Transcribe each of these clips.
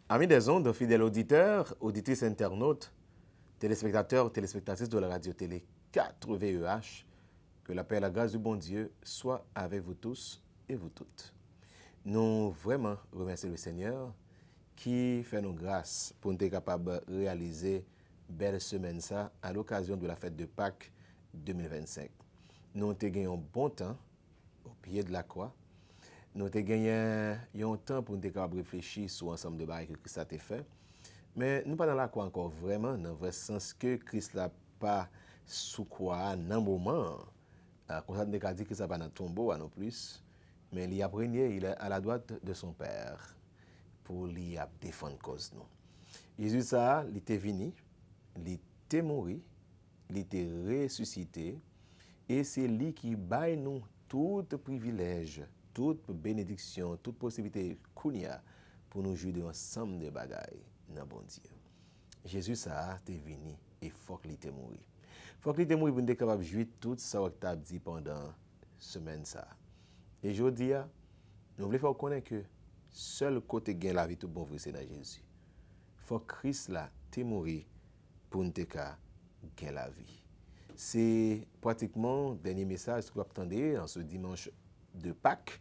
Amis des ondes, fidèles auditeurs, auditrices, internautes, téléspectateurs, téléspectatrices de la radio-télé 4 VEH, que la paix et la grâce du bon Dieu soient avec vous tous et vous toutes. Nous vraiment remercions le Seigneur qui fait nous grâce pour nous être capables de réaliser belle semaine ça à l'occasion de la fête de Pâques 2025. Nous avons gagné un bon temps au pied de la croix. Nous avons gagné un temps pour nous réfléchir sur l'ensemble de choses que Christ a fait. Mais nous pas dans la croix encore vraiment, dans le sens que Christ n'a pas sous quoi, dans le moment. Comme ça, nous avons dit que ça va dans le tombeau non plus. Mais il a régné, il est à la droite de son Père pour lui défendre cause nous. Jésus, ça, il était venu, il était mort, il était ressuscité. Et c'est lui qui baille nous tout privilège, toute bénédiction, toute possibilité qu'on y a pour nous jouer ensemble de bagailles dans bon Dieu. Jésus ça est venu et faut qu'il était mort. Faut qu'il était mort pour nous être capable de jouer tout ça que tu dit pendant semaine ça. Et aujourd'hui, nous voulons faire connaître que seul côté gain la vie tout bon c'est dans Jésus. Faut Christ là t'est mort pour nous gain la vie. C'est pratiquement le dernier message que vous attendez en ce dimanche de Pâques.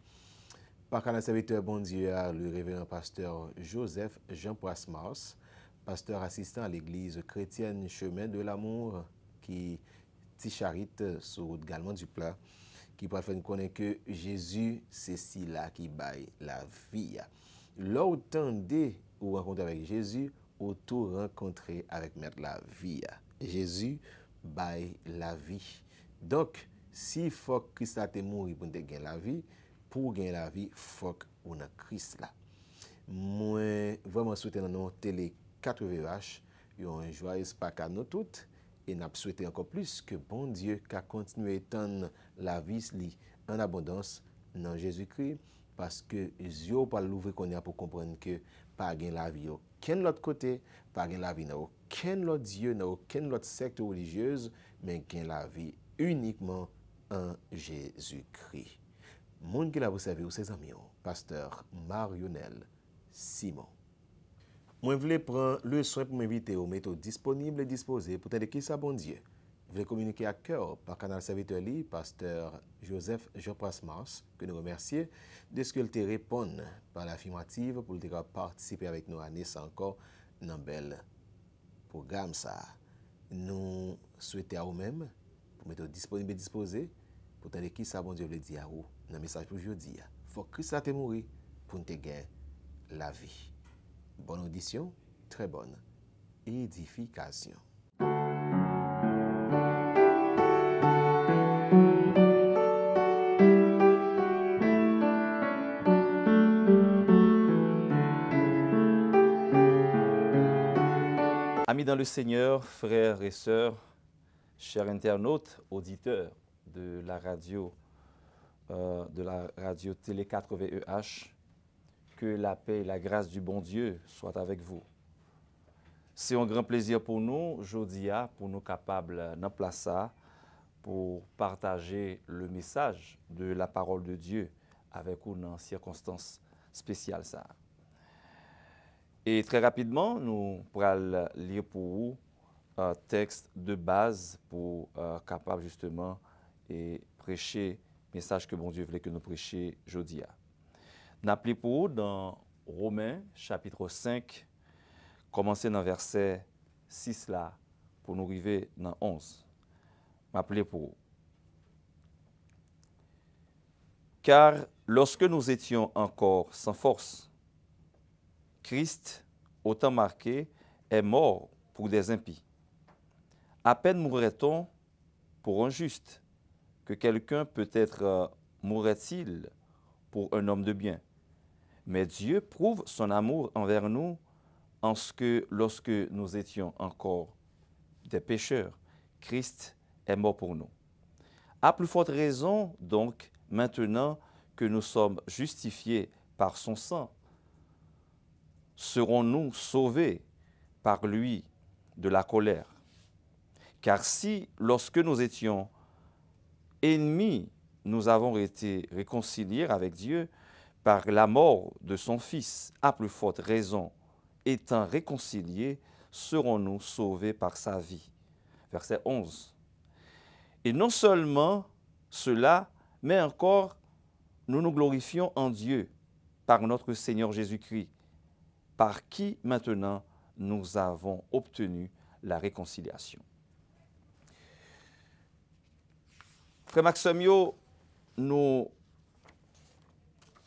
Par un serviteur bon Dieu, le révérend pasteur Joseph Jean Poismars, pasteur assistant à l'église chrétienne Chemin de l'Amour, qui charite sur route également du plat, qui peut faire connaître que Jésus, c'est si là qui baille la vie. Là où tendez ou rencontrer avec Jésus, ou tout rencontrer avec Maître la vie. Jésus baille la vie. Donc, si faut que Christ a été mort pour gagner la vie, pour gagner la vie, faut qu'on a Christ là. Moi, vraiment souhaiter dans nos télé 4 VH, un joyeux Pâques à nous toutes, et n'a souhaité encore plus que bon Dieu qu'a continué à étendre la vie en abondance dans Jésus-Christ, parce que Dieu pas l'ouvrir qu'on a pour comprendre que pas gain la vie aucun autre côté, pas gain la vie dans aucun autre Dieu, dans aucune autre secte religieuse, mais gain la vie uniquement en Jésus-Christ. Moun qui la vous servez ou ses amis, pasteur Marionel Simon. Moi, je voulais prendre le soin pour m'inviter aux méthodes disponibles et disposées pour t'aider qui ça bon Dieu. Je voulais communiquer à cœur par canal serviteur li, pasteur Joseph Jean Poismars, que nous remercions de ce qu'il te répond par l'affirmative pour te participer avec nous à naissance encore dans bel programme ça. Nous souhaitons à vous-même pour mettre disponible et disposé pour t'aider qui ça bon Dieu veut dire à vous dans le message pour aujourd'hui. Faut que Christ a te mourir pour te gagner la vie. Bonne audition, très bonne édification. Amis dans le Seigneur, frères et sœurs, chers internautes, auditeurs de la radio Télé 4 VEH, que la paix et la grâce du bon Dieu soient avec vous. C'est un grand plaisir pour nous, aujourd'hui, pour nous capables d'en placer pour partager le message de la parole de Dieu avec vous dans circonstances spéciales. Ça. Et très rapidement, nous pourrons lire pour vous un texte de base pour capable justement et prêcher le message que bon Dieu voulait que nous prêchions aujourd'hui. Nous appelons pour vous dans Romains chapitre 5, commencer dans verset 6 là, pour nous arriver dans 11. M'appeler pour vous. Car lorsque nous étions encore sans force, Christ, au temps marqué, est mort pour des impies. À peine mourrait-on pour un juste, que quelqu'un peut-être mourrait-il pour un homme de bien. Mais Dieu prouve son amour envers nous en ce que lorsque nous étions encore des pécheurs, Christ est mort pour nous. À plus forte raison, donc, maintenant que nous sommes justifiés par son sang, serons-nous sauvés par lui de la colère. Car si, lorsque nous étions ennemis, nous avons été réconciliés avec Dieu par la mort de son Fils, à plus forte raison, étant réconciliés, serons-nous sauvés par sa vie. Verset 11. Et non seulement cela, mais encore, nous nous glorifions en Dieu par notre Seigneur Jésus-Christ, par qui maintenant nous avons obtenu la réconciliation. Frère Maxime, nous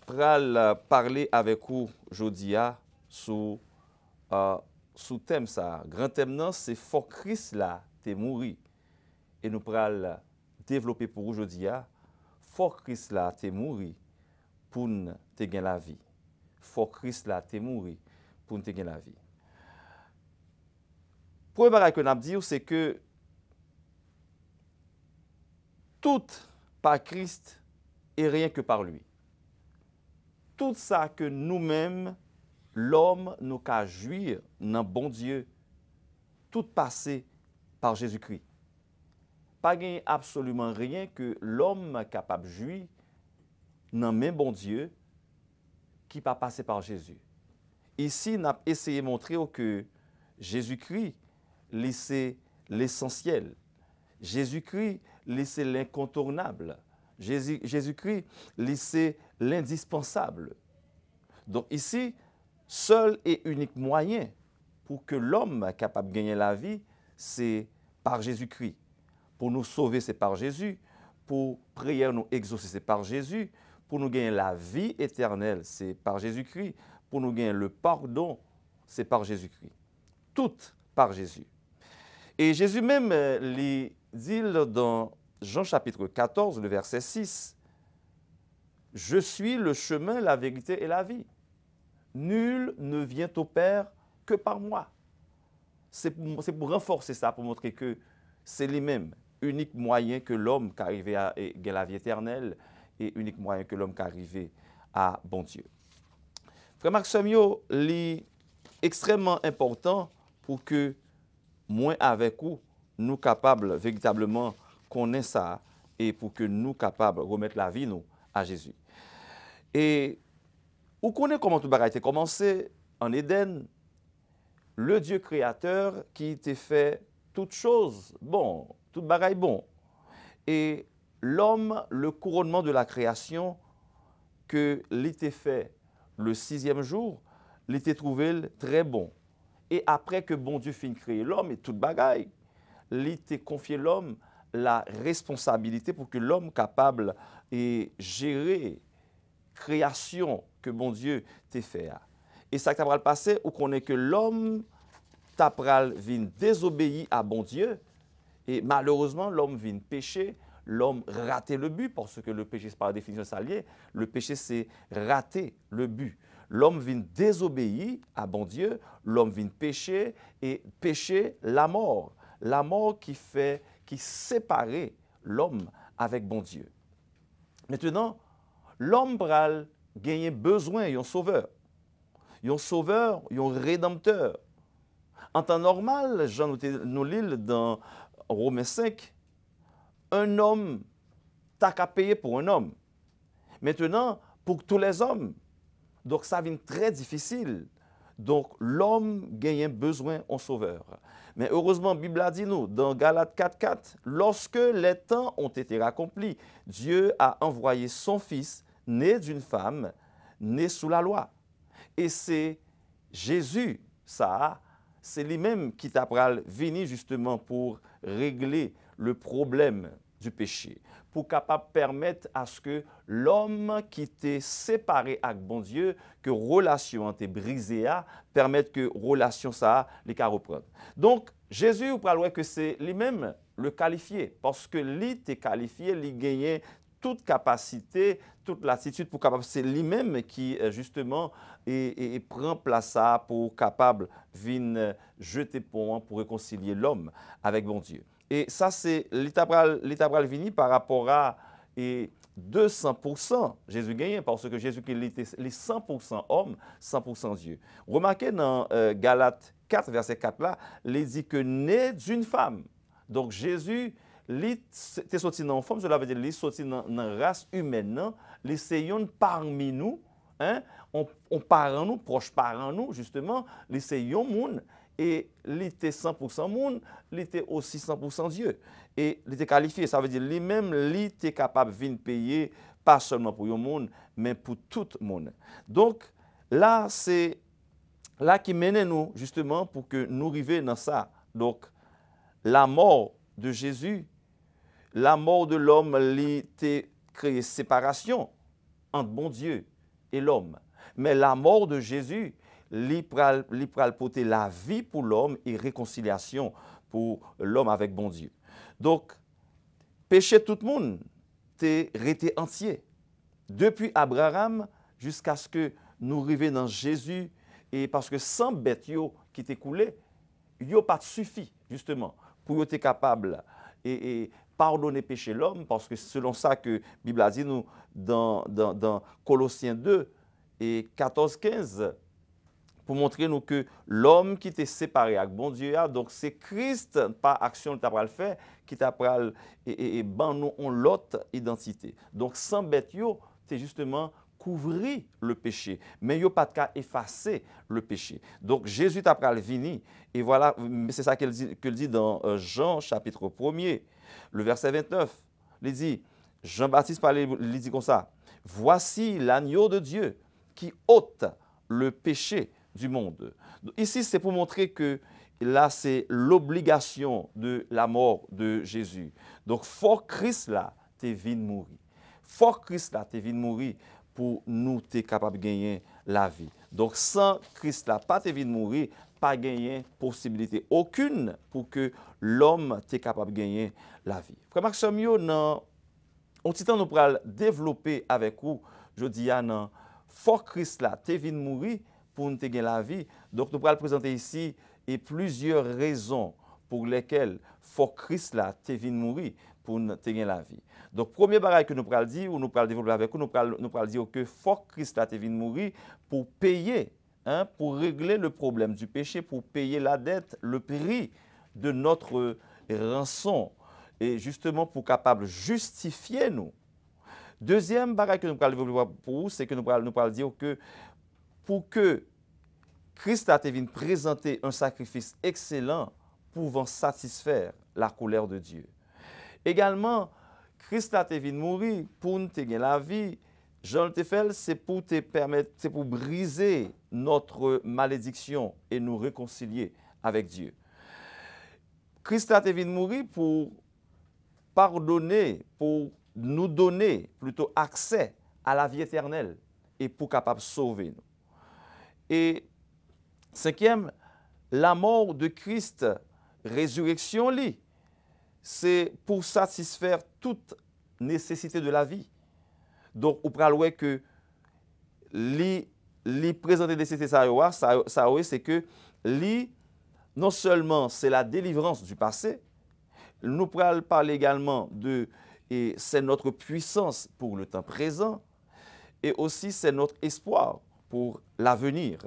allons parler avec vous aujourd'hui sous thème ça. Grand thème non, c'est faut Christ là t'es mouru. Et nous allons développer pour aujourd'hui faut Christ là t'es mouru pour te gagner la vie. Faut Christ là t'es mouru pour te gagner la vie. Premier bagage que nous avons dit, c'est que tout par Christ et rien que par lui. Tout ça que nous-mêmes, l'homme, nous qu'a jouir dans bon Dieu, tout passé par Jésus-Christ. Pas gagner absolument rien que l'homme capable de jouir dans même bon Dieu qui pas passé par Jésus. Ici, nous avons essayé de montrer que Jésus-Christ, c'est l'essentiel. Jésus-Christ, c'est l'incontournable. Jésus-Christ, c'est l'indispensable. Donc ici, seul et unique moyen pour que l'homme soit capable de gagner la vie, c'est par Jésus-Christ. Pour nous sauver, c'est par Jésus. Pour prier, nous exaucer, c'est par Jésus. Pour nous gagner la vie éternelle, c'est par Jésus-Christ. Pour nous gagner le pardon, c'est par Jésus-Christ. Tout par Jésus. Et Jésus même dit dans Jean chapitre 14, le verset 6, « Je suis le chemin, la vérité et la vie. Nul ne vient au Père que par moi. » C'est pour renforcer ça, pour montrer que c'est lui-même, unique moyen que l'homme qui arrive à gagner la vie éternelle et unique moyen que l'homme qui arrive à bon Dieu. Frère Maxime, c'est extrêmement important pour que moi avec vous, nous capables véritablement connaître ça et pour que nous capables de remettre la vie nous, à Jésus. Et vous connaissez comment tout a été commencé en Éden, le Dieu créateur qui t'a fait toutes choses bon, tout bagaille bon. Et l'homme, le couronnement de la création que l'était fait le 6e jour, l'était trouvé très bon. Et après que bon Dieu finit de créer l'homme et toute bagaille, l'était confié l'homme la responsabilité pour que l'homme capable de gérer création que bon Dieu t'a fait. Et ça qui va le passer, on connaît que l'homme t'apral vient désobéir à bon Dieu et malheureusement l'homme vient pécher, l'homme rater le but parce que le péché c'est par définition ça lié, le péché c'est rater le but. L'homme vient désobéir à bon Dieu, l'homme vient pécher et pécher la mort qui sépare l'homme avec bon Dieu. Maintenant, l'homme pral gagner besoin d'un sauveur, un rédempteur. En temps normal, Jean nous lit dans Romains 5, un homme t'a qu'à payer pour un homme. Maintenant, pour tous les hommes, donc ça devient très difficile. Donc l'homme gagne besoin d'un sauveur. Mais heureusement, la Bible a dit nous, dans Galates 4.4, lorsque les temps ont été accomplis, Dieu a envoyé son Fils, né d'une femme, né sous la loi. Et c'est Jésus, ça, c'est lui-même qui t'a venu justement pour régler le problème du péché, pour capable permettre à ce que l'homme qui était séparé avec bon Dieu, que relation était brisée, permette que relation ça les qu'à reprendre. Donc Jésus, vous parlez que c'est lui-même le qualifié, parce que lui était qualifié, il gagnait toute capacité, toute l'attitude pour capable. C'est lui-même qui justement et prend place ça pour capable venir jeter pont pour réconcilier l'homme avec bon Dieu. Et ça, c'est l'étabral vini par rapport à 200%. Jésus gagne parce que Jésus était 100% homme, 100% Dieu. Remarquez dans Galates 4, verset 4 là, il dit que né d'une femme. Donc Jésus, il est sorti dans une femme, cela veut dire qu'il est sorti dans la race humaine, il est parmi nous, hein, on parent nous, proche parent nous, justement, il c'est yon moun, et il était 100% moun, il était aussi 100% Dieu. Et il était qualifié, ça veut dire lui-même, il était capable de venir payer, pas seulement pour yon moun, mais pour tout le monde. Donc, là, c'est là qui mène nous, justement, pour que nous arrivions dans ça. Donc, la mort de Jésus, la mort de l'homme, il était créé séparation entre bon Dieu et l'homme. Mais la mort de Jésus, il pral porter la vie pour l'homme et réconciliation pour l'homme avec bon Dieu. Donc, péché tout le monde, t'es resté entier. Depuis Abraham jusqu'à ce que nous arrivions dans Jésus, et parce que sans bête qui t'est coulé, il n'y a pas suffi, justement, pour être capable et pardonner péché l'homme, parce que selon ça que la Bible a dit nous dans Colossiens 2 et 14-15, pour montrer nous que l'homme qui était séparé avec bon Dieu, donc c'est Christ, par action de t'a fait, qui t'a pral et ban nous on l'autre identité. Donc sans bête yo, c'est justement couvrir le péché, mais yo pas de cas effacer le péché. Donc Jésus t'a pral vini et voilà, c'est ça qu'il dit dans Jean chapitre 1er, le verset 29. Il dit Jean-Baptiste parlait, il dit comme ça: voici l'agneau de Dieu qui ôte le péché du monde. Ici, c'est pour montrer que là, c'est l'obligation de la mort de Jésus. Donc, fort Christ là, t'es venu mourir. Fort Christ là, t'es venu mourir pour nous, t'es capable de gagner la vie. Donc, sans Christ là, pas t'es venu mourir, pas gagner possibilité aucune pour que l'homme t'es capable de gagner la vie. Frère Maxime, on temps nous pourra développer avec vous, je dis à fort Christ là, t'es venu mourir pour nous gagner la vie. Donc, nous pourrons présenter ici et plusieurs raisons pour lesquelles fort Christ là, t'es venu mourir pour nous gagner la vie. Donc, premier bagage que nous pourrons dire, ou nous pourrons développer avec vous, nous pourrons dire que fort Christ là, t'es venu mourir pour payer, pour régler le problème du péché, pour payer la dette, le prix de notre rançon, et justement pour capable justifier nous. Deuxième bagage que nous pourrons développer pour vous, c'est que nous pourrons dire que pour que Christ a été présenter un sacrifice excellent pouvant satisfaire la colère de Dieu. Également, Christ a été mourir pour nous gagner la vie. Jean le fait, c'est pour te permettre, c'est pour briser notre malédiction et nous réconcilier avec Dieu. Christ a été mourir pour pardonner, pour nous donner plutôt accès à la vie éternelle et pour capable sauver nous. Et cinquième, la mort de Christ, résurrection, c'est pour satisfaire toute nécessité de la vie. Donc, on peut voir que les présenter nécessité ça c'est que non seulement c'est la délivrance du passé, nous pourrons parler également de et c'est notre puissance pour le temps présent et aussi c'est notre espoir pour l'avenir.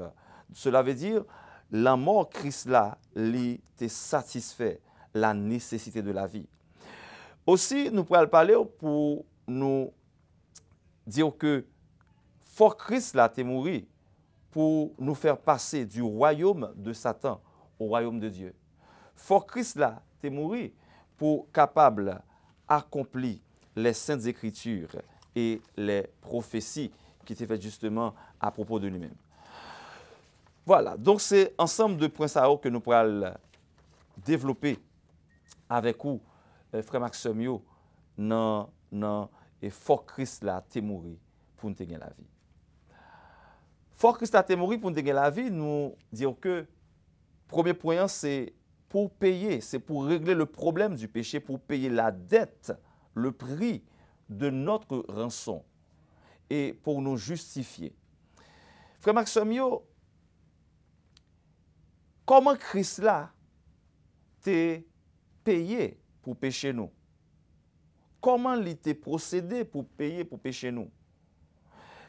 Cela veut dire, la mort Christ là, te satisfait la nécessité de la vie. Aussi, nous pourrons parler pour nous dire que fort Christ là, t'es mort pour nous faire passer du royaume de Satan au royaume de Dieu. Fort Christ là, t'es mort pour capable accomplir les saintes écritures et les prophéties qui étaient faites justement à propos de lui-même. Voilà, donc c'est ensemble de points que nous pourrons développer avec vous, frère Maxime, dans et fort Christ là, t'es mort pour nous gagner la vie. Fort Christ là, t'es mort pour nous gagner la vie, nous disons que premier point, c'est pour payer, c'est pour régler le problème du péché, pour payer la dette, le prix de notre rançon et pour nous justifier. Frère Maxime, comment Christ là t'est payé pour pécher nous? Comment il t'est procédé pour payer pour pécher nous?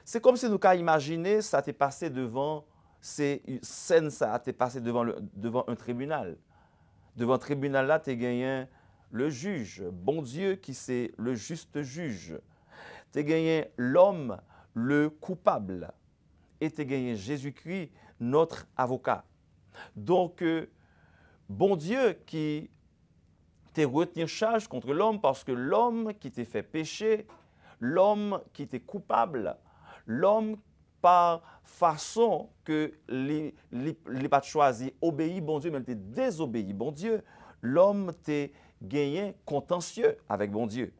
C'est comme si nous avons imaginé ça t'est passé devant ces scènes, ça t'est passé devant un tribunal. Devant un tribunal là, tu as gagné le juge, bon Dieu qui c'est le juste juge. Tu as gagné l'homme, le coupable. et tu gagné Jésus-Christ, notre avocat. Donc, bon Dieu qui t'a retenu charge contre l'homme parce que l'homme qui t'a fait pécher, l'homme qui était coupable, l'homme par façon que les pas choisi obéir bon Dieu, mais t'es désobéi bon Dieu, l'homme t'est gagné contentieux avec bon Dieu.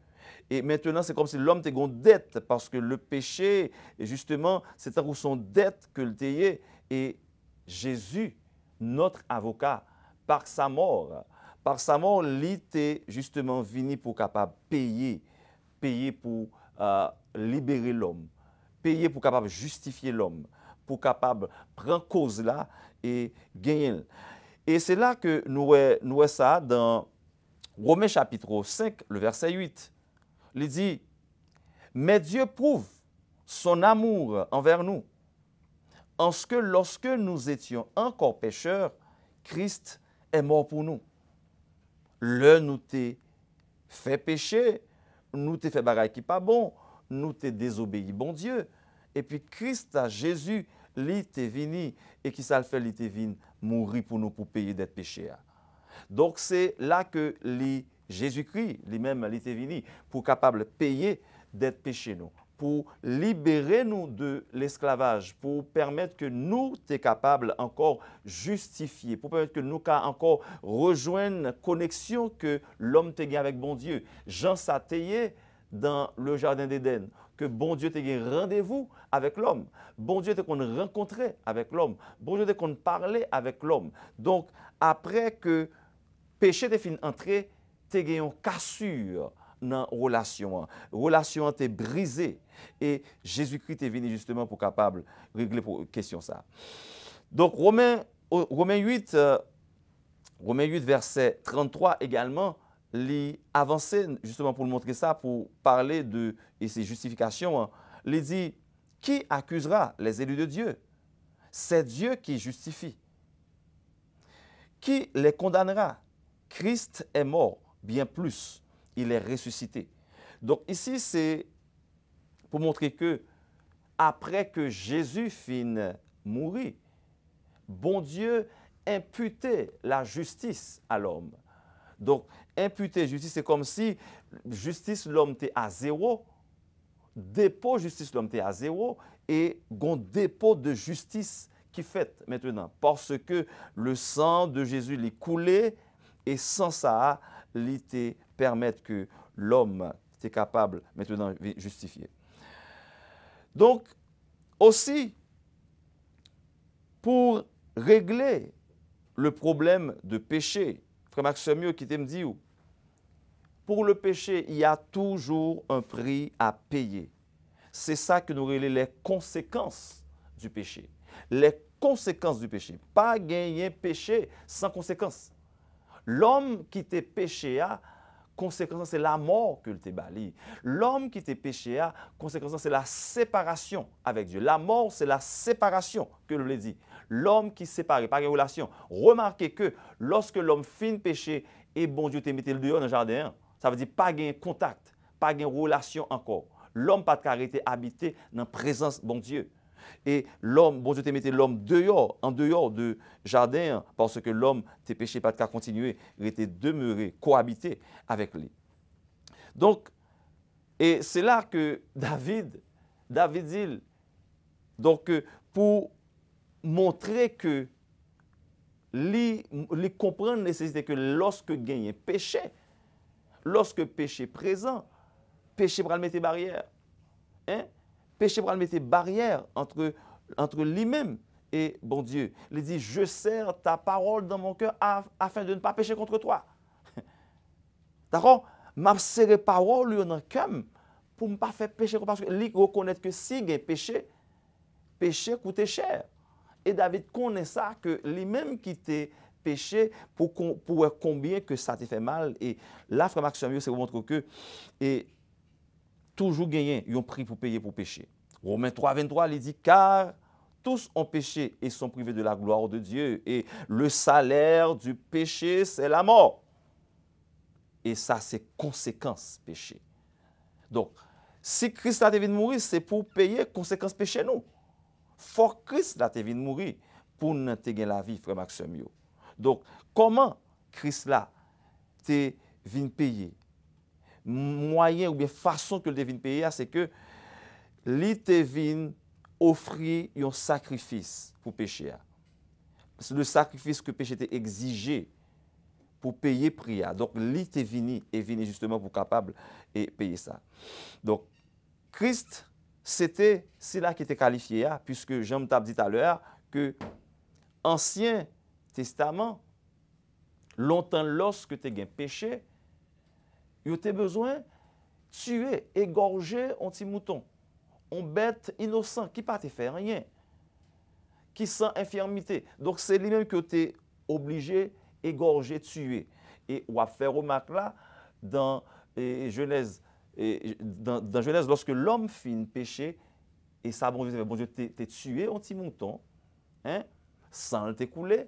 Et maintenant, c'est comme si l'homme t'est une dette parce que le péché, justement, c'est un son dette que le t'ayait. Et Jésus, notre avocat, par sa mort, il était justement venu pour capable payer pour libérer l'homme, payer pour capable justifier l'homme, pour capable prendre cause là et gagner. Et c'est là que nous voyons ça dans Romains chapitre 5, le verset 8. Il dit, mais Dieu prouve son amour envers nous, en ce que lorsque nous étions encore pécheurs, Christ est mort pour nous. Le nous t'ai fait pécher, nous t'ai fait bagaille qui pas bon, nous t'ai désobéi bon Dieu. Et puis Christ, Jésus, lui t'est venu et qui ça le fait, lui t'est venu mourir pour nous pour payer d'être péché. Donc c'est là que Jésus-Christ, lui-même, il était venu pour capable payer d'être péché nous, pour libérer nous de l'esclavage, pour permettre que nous soyons capables encore justifier, pour permettre que nous encore rejoindre la connexion que l'homme t'a avec bon Dieu. Jean s'atteignait dans le jardin d'Éden, que bon Dieu t'a rendez-vous avec l'homme. Bon Dieu t'a qu'on rencontrait avec l'homme. Bon Dieu t'a qu'on parlait avec l'homme. Donc, après que péché t'a fini entrer, t'es gagné une cassure dans la relation. La relation t'est brisée. Et Jésus-Christ est venu justement pour capable régler la question ça. Donc, Romains 8, verset 33 également, il avancé justement pour montrer ça, pour parler de ses justifications. Il dit, qui accusera les élus de Dieu? C'est Dieu qui justifie. Qui les condamnera? Christ est mort, bien plus, il est ressuscité. Donc ici, c'est pour montrer que après que Jésus finit mourir, bon Dieu imputait la justice à l'homme. Donc, imputer justice, c'est comme si justice, l'homme était à zéro, dépôt justice, l'homme était à zéro, et un dépôt de justice qui fait maintenant. Parce que le sang de Jésus l'est coulé, et sans ça, il te permettre que l'homme est capable maintenant de justifier. Donc, aussi, pour régler le problème de péché, Frère Maxime qui me dit, pour le péché, il y a toujours un prix à payer. C'est ça que nous relèvons les conséquences du péché. Les conséquences du péché. Pas gagner péché sans conséquences. L'homme qui t'a péché, conséquence, c'est la mort que t'es bali. L'homme qui t'a péché, conséquence, c'est la séparation avec Dieu. La mort, c'est la séparation que je l'ai dit. L'homme qui sépare, pas de relation. Remarquez que lorsque l'homme finit péché et bon Dieu t'a mis le dehors dans le jardin, ça veut dire pas de contact, pas de relation encore. L'homme pas de arrêter habiter dans la présence de bon Dieu. Et l'homme, bon Dieu t'a mis l'homme dehors, en dehors du jardin, parce que l'homme t'a péché pas de continuer, il était demeuré, cohabiter avec lui. Donc, et c'est là que David dit, donc pour montrer que lui comprendre la nécessité que lorsque gagne péché, lorsque péché présent, péché va le mettre barrière. Hein? Péché va le mettre barrière entre lui-même et bon Dieu. Il dit, je serre ta parole dans mon cœur afin de ne pas pécher contre toi. D'accord? M'a serré parole dans le cœur pour ne pas faire pécher parce que lui reconnaît que si il y a péché, péché coûte cher. Et David connaît ça, que lui-même qui t'a péché pour combien que ça t'a fait mal. Et là, Frère Maxime, c'est pour montrer que et toujours gagner un prix pour payer pour pécher. Romains 3, 23, il dit, car tous ont péché et sont privés de la gloire de Dieu. Et le salaire du péché, c'est la mort. Et ça, c'est conséquence péché. Donc, si Christ a devenu mourir, c'est pour payer conséquence péché nous. faut que Christ là te vient mourir pour nous te gagner la vie, frère Maxime yo. Donc, comment Christ là te vient payer? Moyen ou bien façon que le vient payer, c'est que li te vient offrir un sacrifice pour péché. C'est le sacrifice que le péché était exigé pour payer prix. Donc, li te vini et vini justement pour capable et payer ça. Donc, Christ, c'est là qui était qualifié, puisque Jean t'a dit tout à l'heure que Ancien Testament, longtemps lorsque tu as un péché, tu as besoin de tuer, égorger un petit mouton, un bête innocent qui ne pas te faire rien, qui sans infirmité. Donc, c'est lui-même que tu es obligé d'égorger, tuer. Et on va faire remarque là, dans Genèse, dans Genèse, lorsque l'homme fit un péché, et ça, bon Dieu t'a tué un petit mouton, hein, sans le t'écouler,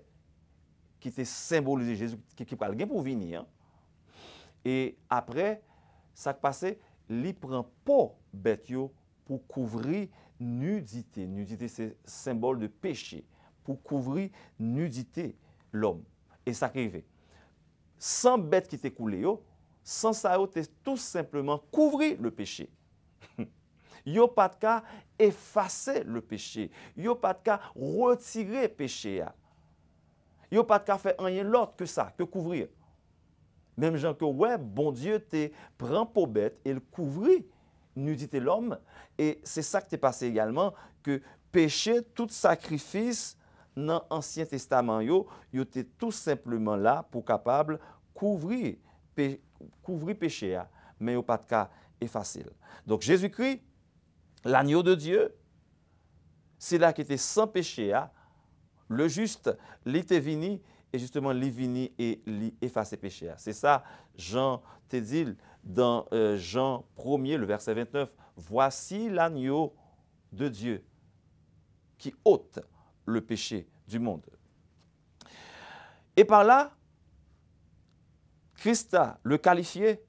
qui te symbolisé Jésus, qui va le pour venir. Hein. Et après, ça qui passe, il prend pas bête pour couvrir nudité. Nudité, c'est symbole de péché. Pour couvrir nudité l'homme. Et ça qui arrive. Sans bête qui t'écoule, sans ça, tout simplement couvrir le péché. Yo pas de cas effacer le péché. Yo pas de cas retirer le péché. Yo pas de cas faire rien d'autre que ça, que couvrir. Même gens que ouais, bon Dieu te prend pour bête et le couvrit nudité l'homme. Et c'est ça qui t'est passé également, que péché, tout sacrifice dans l'Ancien Testament, yo était tout simplement là pour capable couvrir péché, mais yo pas de cas effacer. Donc Jésus-Christ, l'agneau de Dieu, c'est là qui était sans péché, le juste, il était venu et justement, il venu et il effacer péché. C'est ça, Jean te dit dans Jean 1er, le verset 29, voici l'agneau de Dieu qui ôte le péché du monde. Et par là, Christ, le qualifié,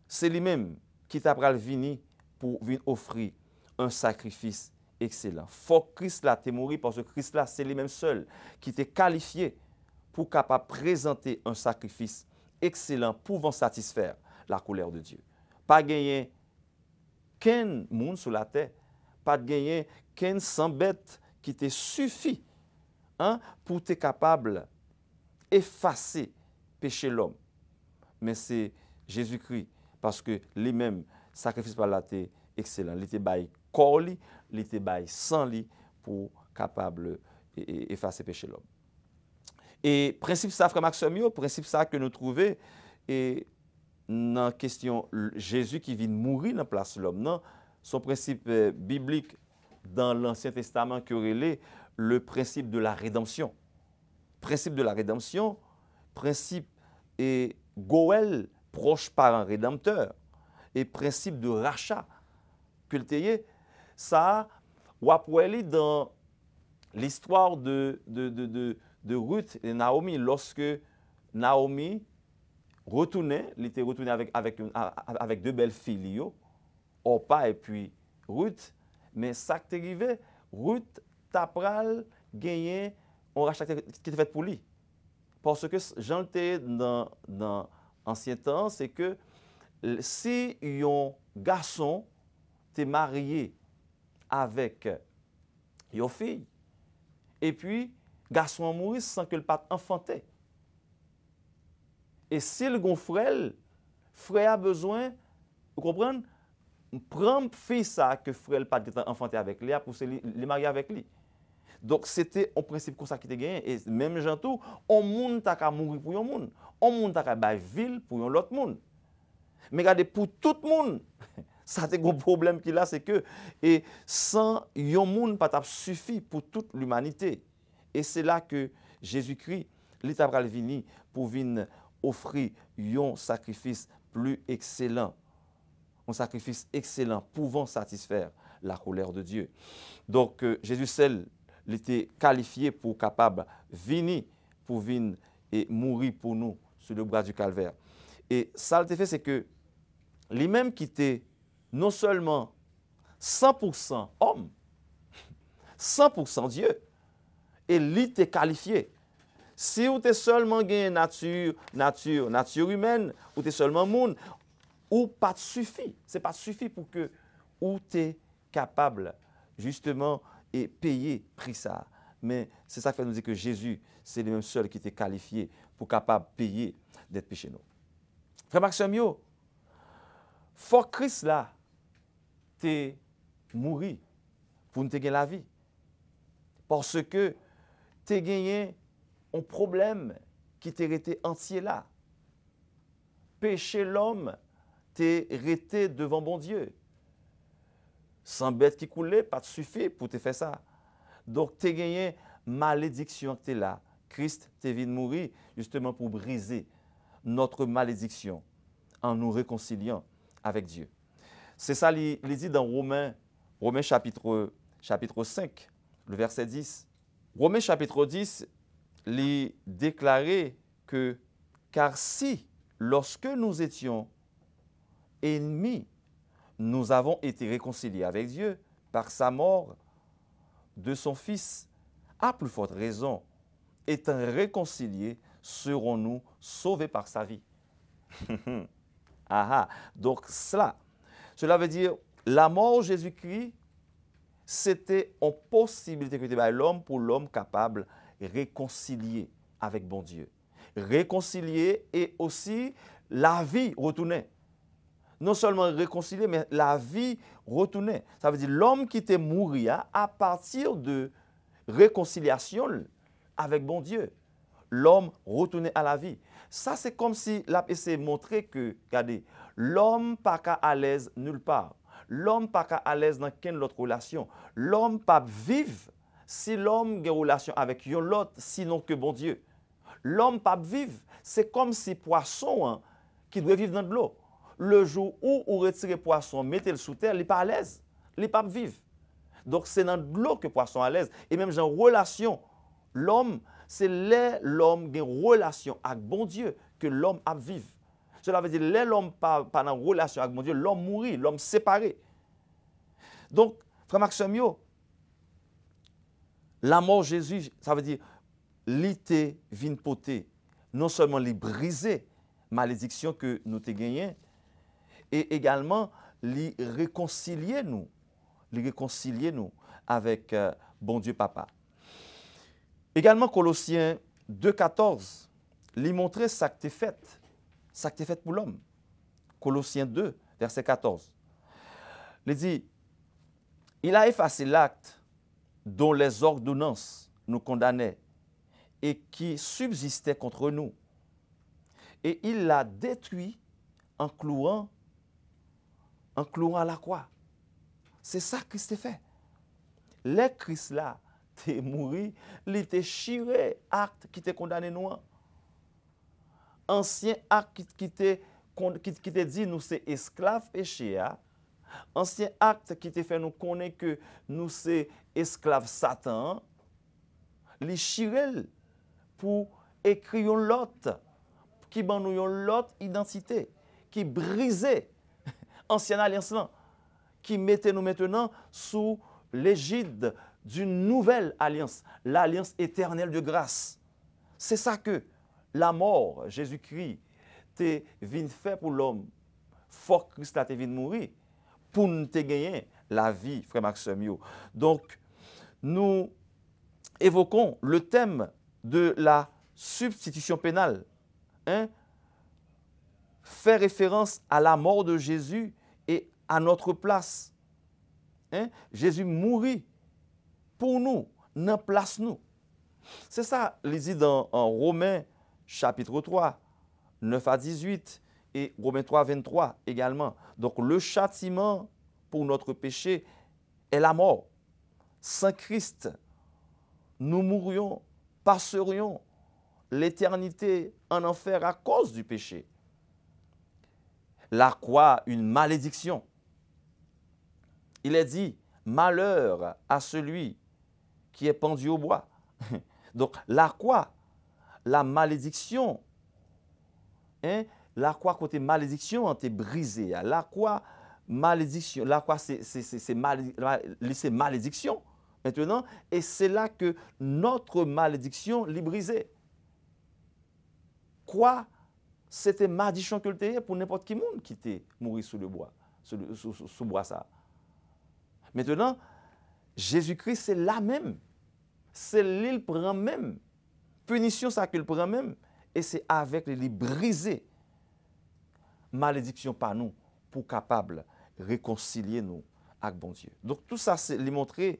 c'est lui-même qui t'a venu pour venir offrir un sacrifice excellent. Faut que Christ là t'est mort parce que Christ là c'est lui-même seul qui t'est qualifié pour capable présenter un sacrifice excellent pouvant satisfaire la colère de Dieu. Pas gagner qu'un monde sur la terre, pas gagner qu'un sans bête qui te suffit pour être capable effacer péché l'homme. Mais c'est Jésus-Christ parce que lui-même sacrifice par la terre excellent. Il était bail corps, il était bail sang pour capable effacer péché l'homme. Et principe ça, frère Maxime, principe ça que nous trouvons et dans la question Jésus qui vient mourir dans place de l'homme, non, son principe biblique dans l'Ancien Testament qui aurait le principe de la rédemption. Principe de la rédemption, principe et Goël, proche parent rédempteur, et principe de rachat que le tayé, ça, ou après dans l'histoire de Ruth et Naomi, lorsque Naomi retournait, il était retourné avec deux belles filles, Orpa et puis Ruth, mais ça qui est arrivé, Ruth t'a pral gagné un rachat qui était fait pour lui. Parce que Jean était dans l'ancien temps, c'est que si un garçon t'est marié avec une fille, et puis garçon a mouru sans que le père enfanté. Et si le frère a besoin, vous comprenez, prendre fille ça que frère le père enfanté avec lui pour se marier avec lui. Donc c'était un principe comme ça qui était gagné et même gens tout, on monde t'a mourir pour un monde, on monde t'a ba ville pour un autre monde. Mais regardez pour tout le monde, ça c'est un problème qu'il a, c'est que et sans un monde pas suffit pour toute l'humanité. Et c'est là que Jésus-Christ l'état venu pour venir offrir un sacrifice plus excellent. Un sacrifice excellent pouvant satisfaire la colère de Dieu. Donc Jésus seul il était qualifié pour capable venir pour venir et mourir pour nous sur le bras du calvaire. Et ça le fait c'est que lui-même qui était non seulement 100% homme, 100% Dieu. Et lui t'est qualifié. Si vous êtes seulement une nature humaine, ou tu es seulement monde, ou pas suffit. C'est pas suffit pour que ou tu es capable justement et payer prix ça. Mais c'est ça qui fait nous dire que Jésus, c'est le même seul qui était qualifié pour capable de payer d'être péché nous. Frère Maxime, faut Christ là, t'es mouru pour nous te gagner la vie. Parce que tu as gagné un problème qui t'est resté entier là. Péché l'homme, t'es resté devant bon Dieu. Sans bête qui coulait, pas de suffit pour te faire ça. Donc, tu as gagné malédiction que tu es là. Christ t'est venu mourir justement pour briser notre malédiction en nous réconciliant avec Dieu. C'est ça, il dit dans Romains chapitre 5, le verset 10. Romains chapitre 10, il déclarait que, car si, lorsque nous étions ennemis, nous avons été réconciliés avec Dieu par sa mort de son Fils, à plus forte raison, étant réconciliés, serons-nous sauvés par sa vie. Donc cela veut dire, la mort de Jésus-Christ, c'était une possibilité que était l'homme pour l'homme capable de réconcilier avec bon Dieu. Réconcilier et aussi la vie retournait. Non seulement réconcilier, mais la vie retournait. Ça veut dire l'homme qui était mort à partir de réconciliation avec bon Dieu. L'homme retournait à la vie. Ça, c'est comme si la essayé de montrer que, regardez, l'homme pas à l'aise nulle part. L'homme pas à l'aise dans quelle autre relation. L'homme pas vivre si l'homme a une relation avec l'autre, sinon que bon Dieu. L'homme pas vivre, c'est comme si poisson qui doit vivre dans de l'eau. Le jour où on retire le poisson, mettez-le sous terre, il n'est pas à l'aise. Il n'est pas vivre. Donc c'est dans de l'eau que le poisson est à l'aise. Et même en relation, l'homme, c'est l'homme qui a une relation avec bon Dieu que l'homme a vivre. Cela veut dire que l'homme pas dans une relation avec mon Dieu, l'homme mourit, l'homme séparé. Donc, frère Maxime, la mort de Jésus, ça veut dire l'été vient poter, non seulement les briser, malédiction que nous avons gagnée, et également les réconcilier nous avec bon Dieu Papa. Également, Colossiens 2,14, lui montrer ça que tu fait pour l'homme. Colossiens 2, verset 14. Il dit, il a effacé l'acte dont les ordonnances nous condamnaient et qui subsistait contre nous. Et il l'a détruit en clouant à la croix. C'est ça que Christ a fait. Les Christ là, t'es mouru, il était chiré acte qui t'est condamné nous. Ancien acte qui t'est dit nous c'est esclaves péché. Ancien acte qui t'a fait nous connaître que nous c'est esclaves Satan. Les chirel pour écrire l'autre qui ban nous l'autre identité qui brisait ancienne alliance là qui mettait nous maintenant sous l'égide d'une nouvelle alliance, l'alliance éternelle de grâce. C'est ça que la mort, Jésus-Christ, t'est venu faire pour l'homme. Fort Christ là t'est venu mourir pour nous te gagner la vie, frère Maxime. Donc, nous évoquons le thème de la substitution pénale. Fait référence à la mort de Jésus et à notre place. Jésus mourit pour nous, dans place nous. C'est ça, il dit dans Romains chapitre 3, 9 à 18 et Romains 3, 23 également. Donc le châtiment pour notre péché est la mort. Sans Christ, nous mourrions, passerions l'éternité en enfer à cause du péché. La croix, une malédiction. Il est dit, malheur à celui qui est pendu au bois. Donc la croix, la malédiction, la croix côté malédiction, t'est brisée. La croix, malédiction, la croix c'est malédiction maintenant, et c'est là que notre malédiction l'est brisée. Quoi? C'était malédiction que le pour n'importe qui monde qui était mort sous le bois, sous bois ça. Maintenant, Jésus-Christ, c'est là même. C'est l'île prend même. Punition, ça qu'il prend même. Et c'est avec les briser. Malédiction par nous, pour capable réconcilier nous avec bon Dieu. Donc tout ça, c'est lui montrer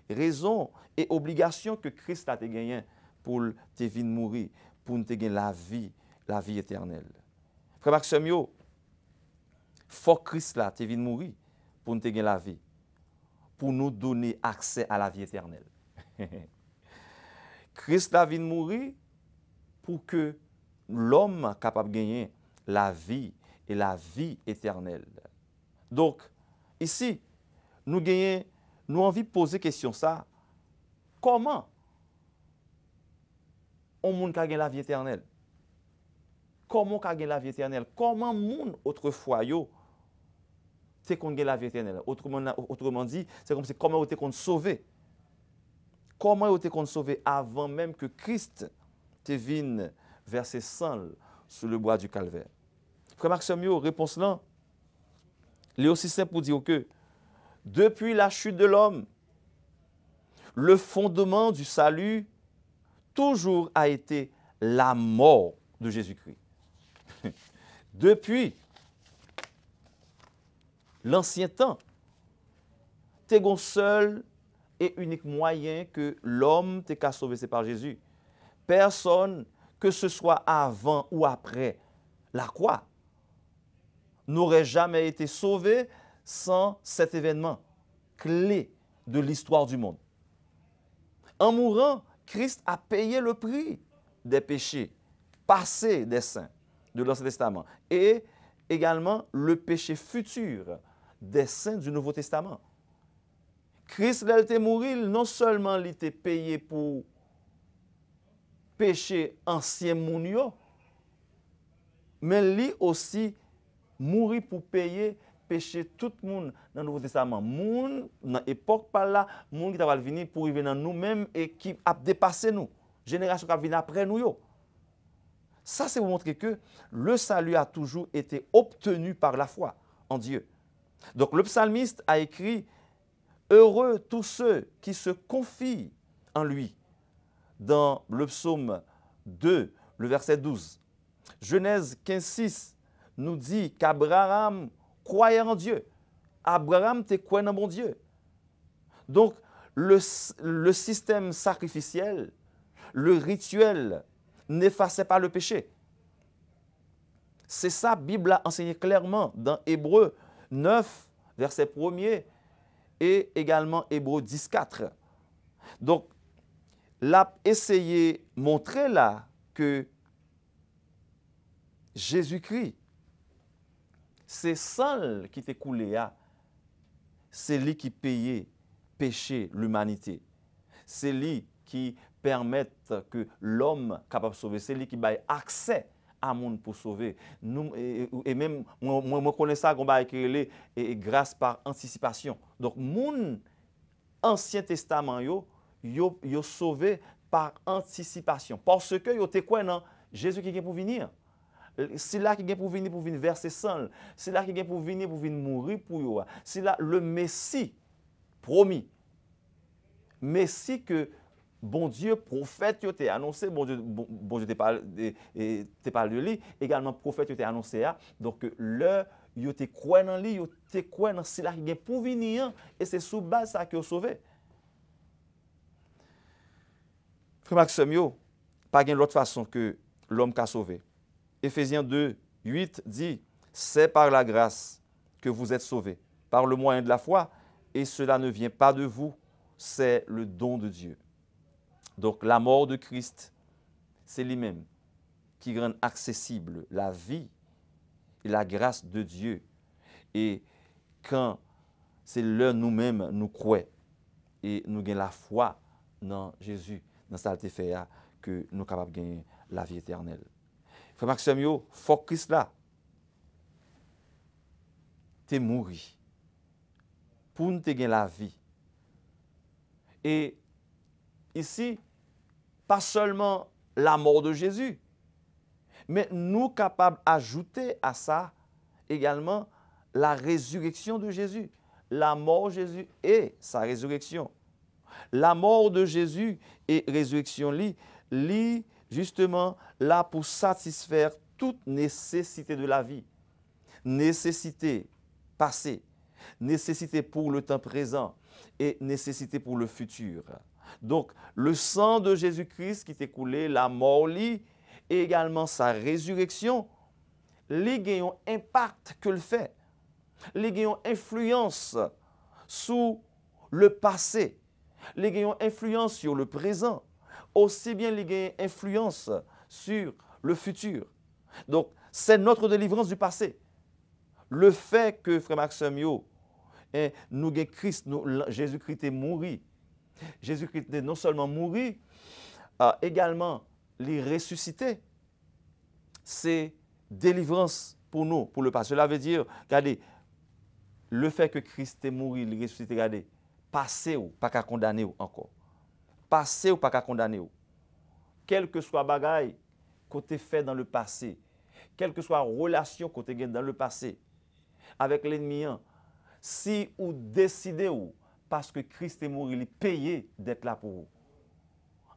raison et obligation que Christ a gagné pour te venir mourir, pour te gagner la vie éternelle. Frère Maxime, il faut que Christ là te venir mourir pour te gagner la vie, pour nous donner accès à la vie éternelle. Christ là vient mourir pour que l'homme capable de gagner la vie et la vie éternelle. Donc, ici, nous envie de poser question ça. Comment on monde gagner la vie éternelle? Comment gagner la vie éternelle? Comment monde autrefois yo c'est qu'on gagne la vie éternelle? Autrement dit, c'est comme si comment on était sauvé. Comment on était sauvé avant même que Christ te vienne verser sang sur le bois du calvaire? Frère Maxime, réponse là, il est aussi simple pour dire que depuis la chute de l'homme, le fondement du salut toujours a été la mort de Jésus-Christ. Depuis l'ancien temps, c'est un seul et unique moyen que l'homme t'est sauvé, c'est par Jésus. Personne, que ce soit avant ou après la croix, n'aurait jamais été sauvé sans cet événement clé de l'histoire du monde. En mourant, Christ a payé le prix des péchés passés des saints de l'Ancien Testament et également le péché futur des saints du Nouveau Testament. Christ, il était mort, non seulement il était payé pour péché ancien moun, mais lui aussi mourir pour payer péché tout le monde dans le Nouveau Testament. Moun dans l'époque par là, moun qui va venir pour arriver dans nous-mêmes et qui a dépassé nous. Génération qui va venir après nous yo. Ça c'est pour montrer que le salut a toujours été obtenu par la foi en Dieu. Donc le psalmiste a écrit heureux tous ceux qui se confient en lui dans le psaume 2, le verset 12. Genèse 15:6 nous dit qu'Abraham croyait en Dieu. Abraham te croyait en bon Dieu. Donc, le système sacrificiel, le rituel, n'effaçait pas le péché. C'est ça, la Bible a enseigné clairement dans Hébreux 9, verset 1er, et également Hébreux 10:4. Donc, l'a essayé de montrer là que Jésus-Christ, c'est sang qui t'est coulé, c'est lui qui payait péché l'humanité. C'est lui qui permet que l'homme capable de sauver, c'est lui qui a accès à monde pour sauver. Nous, et même, moi connais ça, qu'on va écrire grâce par anticipation. Donc, mon Ancien Testament, yo sauvé par anticipation. Parce que yo te quoi non Jésus qui est pour venir. C'est là qui est pour venir verser sang. C'est là qui est pour venir mourir pour yo. C'est là le Messie promis. Messie que bon Dieu, prophète, yo t'a annoncé, bon Dieu t'a parlé de lui, également prophète yo t'a annoncé. Donc le yo te croit dans lui, yo te croit dans c'est là qui est pour venir et c'est sous base ça que yo sauvé. Frère Maxime, pas de l'autre façon que l'homme qu'a sauvé. Éphésiens 2, 8 dit, c'est par la grâce que vous êtes sauvés, par le moyen de la foi, et cela ne vient pas de vous, c'est le don de Dieu. Donc la mort de Christ, c'est lui-même qui rend accessible la vie et la grâce de Dieu. Et quand c'est là nous-mêmes nous croyons et nous gagnons la foi dans Jésus, dans sa fait que nous sommes capables de gagner la vie éternelle. Frère Maxime, il faut que Christ là, t'es mouru pour nous gagner la vie Et ici, pas seulement la mort de Jésus, mais nous capables d'ajouter à ça également la résurrection de Jésus. La mort de Jésus et sa résurrection. La mort de Jésus et résurrection lit justement là pour satisfaire toute nécessité de la vie. Nécessité passée, nécessité pour le temps présent et nécessité pour le futur. Donc, le sang de Jésus-Christ qui t'est coulé, la mort et également sa résurrection, les ont un impact que le fait. Les ont influence sur le passé. Les ont influence sur le présent. Aussi bien les ont influence sur le futur. Donc, c'est notre délivrance du passé. Le fait que, frère Maxime, nous avons Christ, Jésus-Christ est mort. Jésus-Christ est non seulement mort, également les ressuscité. C'est délivrance pour nous, pour le passé. Cela veut dire, regardez, le fait que Christ est mort, il est ressuscité, regardez, passé ou pas qu'à condamner encore. Passé ou pas qu'à condamner. Quel que soit bagaille côté fait dans le passé, quelle que soit relation côté gain dans le passé avec l'ennemi, si ou décidez ou parce que Christ est mort, il est payé d'être là pour vous.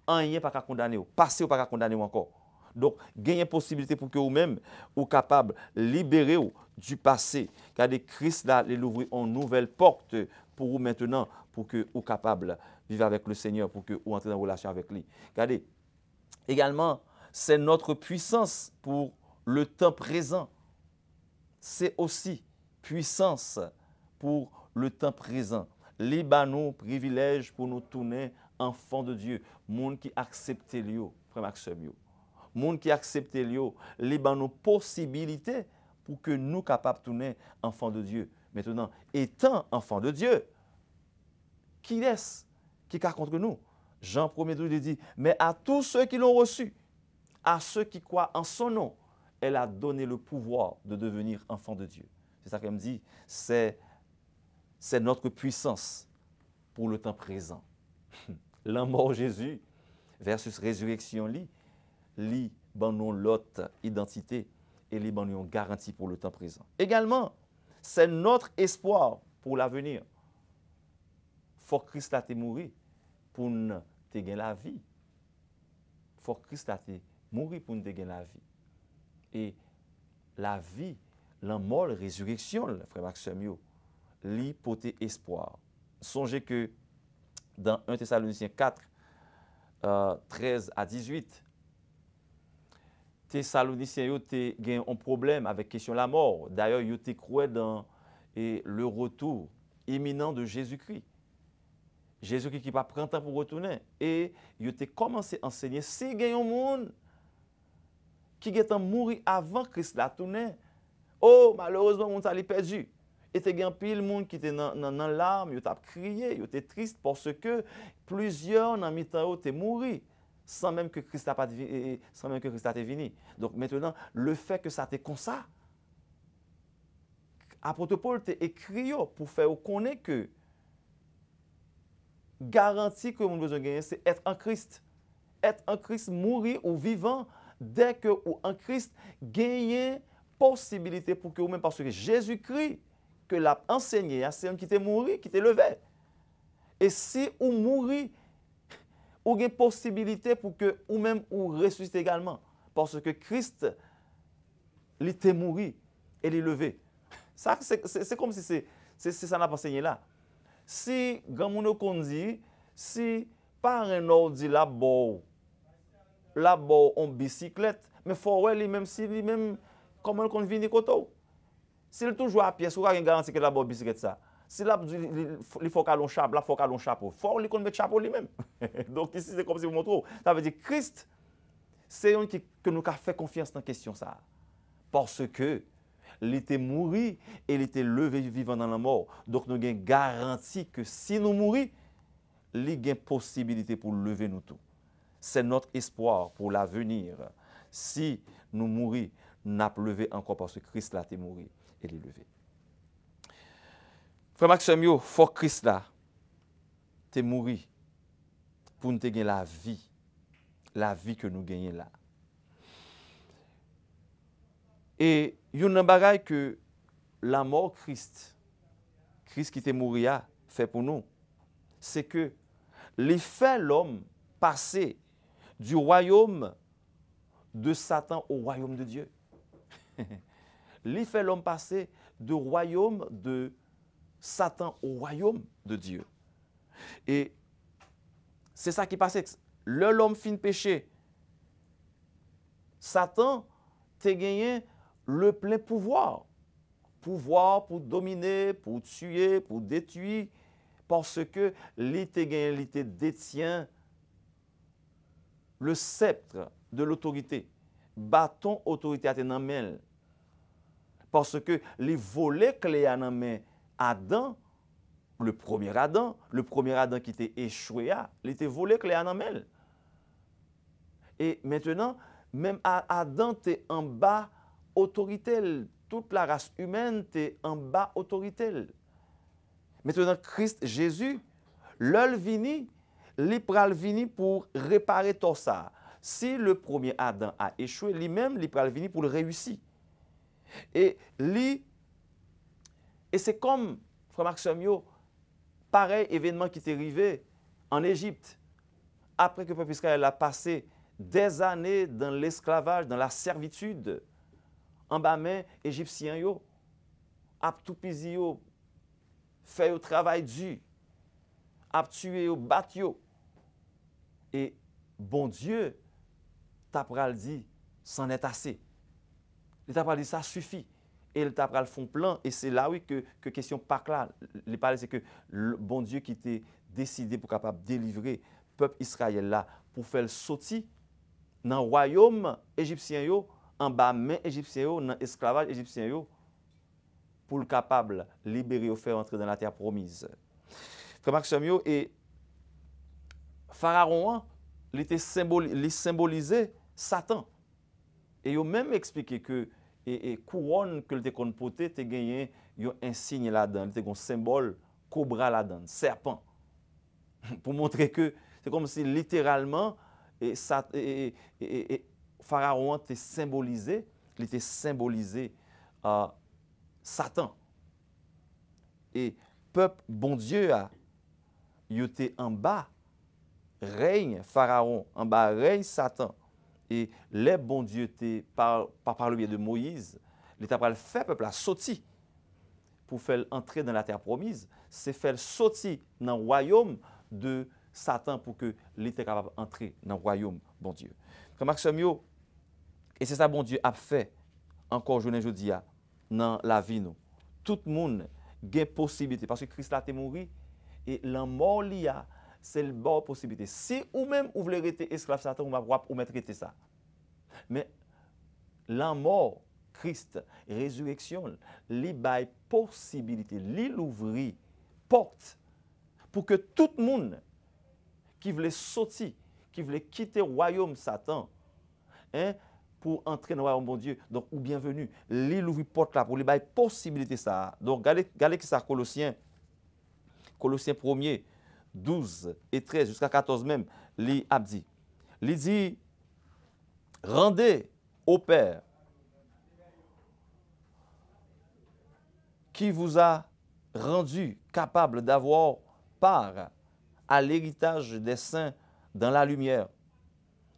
Rien pas qu'à condamner, passé ou pas qu'à condamner encore. Donc, gagnez possibilité pour que vous-même vous capable de libérer du passé. Car Christ là, il ouvre une nouvelle porte pour vous maintenant, pour que vous capable de vivre avec le Seigneur, pour que vous entrez en relation avec lui. Regardez, également, c'est notre puissance pour le temps présent. C'est aussi puissance pour le temps présent. Libanon, privilège pour nous tourner enfants de Dieu. Monde qui accepte lui, frère Maxime. Monde qui accepte lui, Libanon, possibilité pour que nous capables de tourner enfants de Dieu. Maintenant, étant enfants de Dieu, qui est-ce qui est contre nous? Jean 1er il dit, mais à tous ceux qui l'ont reçu, à ceux qui croient en son nom, elle a donné le pouvoir de devenir enfants de Dieu. C'est ça qu'elle me dit, c'est notre puissance pour le temps présent. La mort de Jésus versus résurrection, nous l'autre identité et nous une garantie pour le temps présent. Également, c'est notre espoir pour l'avenir. Faut que Christ a été mort pour nous gagner la vie. Faut que Christ a été mort pour nous gagner la vie. Et la vie, la mort, la résurrection, frère Maxime, li porter espoir. Songez que dans 1 Thessaloniciens 4, 13 à 18, Thessaloniciens ont un problème avec la question de la mort. D'ailleurs, ils ont cru dans le retour imminent de Jésus-Christ. Jésus-Christ qui va prendre temps pour retourner. Et ils ont commencé à enseigner si il y a un monde qui est mort avant Christ la tourné, oh, malheureusement, on s'est perdu. Et il y a pile monde qui était dans l'arme, ils ont crié, ils étaient tristes parce que plusieurs dans le temps étaient morts sans même que Christ n'a pas venu. Donc maintenant, le fait que ça était comme ça, apôtre Paul t'a écrit pour faire connaître que garantie que nous besoin gagner, c'est être en Christ. Être en Christ, mourir ou vivant, dès que ou en Christ, gagner possibilité pour que vous-même, parce que Jésus-Christ, que l'a enseigné, c'est un qui t'est mort, qui t'est levé. Et si vous mourrez, vous avez possibilité pour que vous-même vous ressuscitez également. Parce que Christ, il était mort et il est levé. Ça, c'est comme si c'est ça n'a pas enseigné là. Si, quand on dit, si par un ordre dit là-bas en bicyclette, mais il faut voir lui-même si lui-même, comment on vient de côté. S'il toujours à pied, il y a une garantie que là-bas bicyclette ça. Si là, il faut qu'à l'on chapeau, là, il faut qu'à l'on chapeau. Il faut qu'on mette chapeau lui-même. Donc ici, c'est comme si vous montrez. Ça veut dire Christ, c'est un que nous avons fait confiance dans la question ça. Parce que il était mort et il était levé vivant dans la mort. Donc nous avons une garantie que si nous mourons, il y a une possibilité pour lever nous tous. C'est notre espoir pour l'avenir. Si nous mourons, nous n'avons levé encore parce que Christ là est mort et il est levé. Frère Maxime, il faut que Christ là t'es mort pour nous gagner la vie que nous gagnons là. Et il y a un bagage que la mort Christ qui était mort fait pour nous, c'est que les fait l'homme passer du royaume de Satan au royaume de Dieu. Les fait l'homme passer du royaume de Satan au royaume de Dieu. Et c'est ça qui passe. L'homme fin péché, Satan t'a gagné le plein pouvoir. Pouvoir pour dominer, pour tuer, pour détruire, parce que il détient le sceptre de l'autorité. Bâton autorité à tes mains. Parce que les volets clés à main Adam, le premier Adam qui était échoué, il était volé clé à main. Et maintenant, même Adam était en bas autorité. Toute la race humaine était en bas autorité. Maintenant, Christ Jésus, l'œil vini, l'ipral vini pour réparer tout ça. Si le premier Adam a échoué, lui-même, l'ipral vini pour le réussir. Et c'est comme, frère Maxime, pareil événement qui est arrivé en Égypte, après que le peuple Israël a passé des années dans l'esclavage, dans la servitude, en bas main égyptien yo, ap tout pisi yo, fait au travail dur, ap tué yo, bat yo. Et bon Dieu, t'a pral dit, c'en est assez. Il t'a pral dit, ça suffit. Et il t'a pral font plan, et c'est là oui que question Pâques là, les parler c'est que le bon Dieu qui était décidé pour capable délivrer peuple Israël là pour faire sortir dans le royaume égyptien yo, en bas main égyptien yo, dans l'esclavage égyptien yo, pour le capable libérer ou faire entrer dans la terre promise. Frère Maxime yo, et Pharaon, il symbolisait Satan. Et il a même expliqué que et couronne que le kon poté te gagné un signe là-dedans, il un symbole cobra là-dedans, serpent. Pour montrer que c'est comme si littéralement Pharaon était symbolisé, il était symbolisé Satan. Et peuple bon Dieu il était en bas règne Pharaon, en bas règne Satan. Et les bons dieux par le biais de Moïse, l'État a fait peuple à sortir pour faire entrer dans la terre promise, c'est faire sortir dans le royaume de Satan pour que l'État soit capable d'entrer dans le royaume bon Dieu. Comme Maxime, et c'est ça bon Dieu a fait encore aujourd'hui dans la vie nous. Tout le monde a une possibilité parce que Christ a été mort et la mort c'est le bon possibilité. Si ou même vous voulez être esclave Satan, vous mettre ça. Mais la mort, Christ, résurrection, lui bail possibilité, lui l'ouvrir porte pour que tout le monde qui voulait sortir, qui voulait quitter le royaume Satan, pour entrer dans le royaume bon Dieu, donc ou bienvenue, lui l'ouvrir porte là pour lui bail possibilité ça. Donc regardez qui ça Colossiens 1er 12 et 13 jusqu'à 14 même, il a dit. Il dit, rendez au Père qui vous a rendu capable d'avoir part à l'héritage des saints dans la lumière.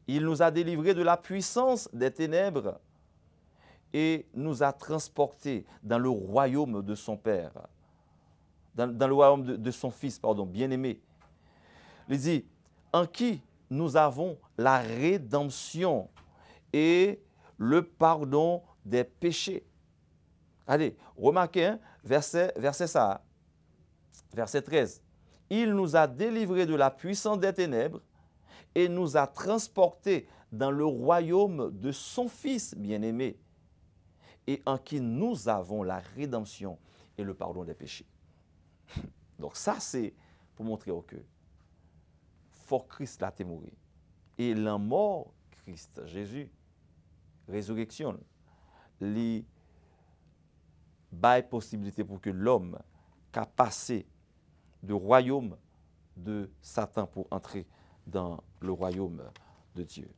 Il nous a délivrés de la puissance des ténèbres et nous a transportés dans le royaume de son Père, dans le royaume de son Fils, bien-aimé. Il dit, en qui nous avons la rédemption et le pardon des péchés. Allez, remarquez, verset 13. Il nous a délivrés de la puissance des ténèbres et nous a transportés dans le royaume de son Fils bien-aimé, et en qui nous avons la rédemption et le pardon des péchés. Donc ça, c'est pour montrer au cœur. Fort Christ l'a mort. Et la mort, Christ, Jésus, résurrection, les bail possibilité pour que l'homme qui a passé du royaume de Satan pour entrer dans le royaume de Dieu.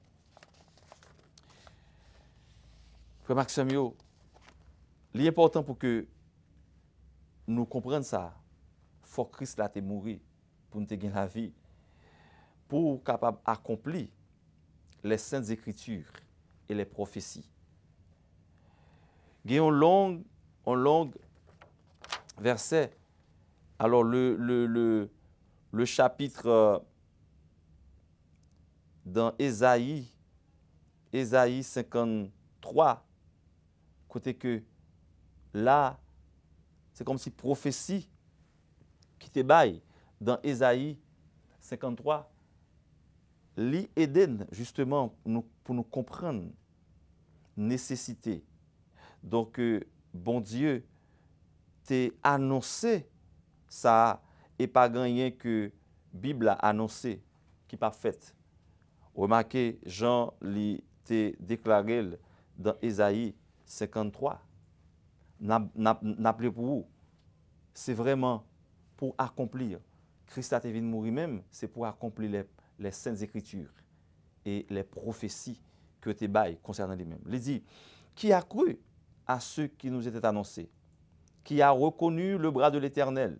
Frère Maxime, l'important pour que nous comprenions ça, il faut que Christ a mouru pour nous gagner la vie, pour capable accomplir les saintes écritures et les prophéties. Il y a un long verset. Alors, le chapitre dans Ésaïe 53, côté que là, c'est comme si prophétie qui te baille dans Ésaïe 53, li Eden, justement, pour nous comprendre nécessité. Donc, bon Dieu t'a annoncé ça et pas gagné que Bible a annoncé qui pas fait. Remarquez, Jean t'a déclaré dans Ésaïe 53. N'appelez pour vous. C'est vraiment pour accomplir. Christ a venu mourir même, c'est pour accomplir les saintes écritures et les prophéties que tu bailles concernant lui-même. Il dit, qui a cru à ceux qui nous étaient annoncés, qui a reconnu le bras de l'Éternel.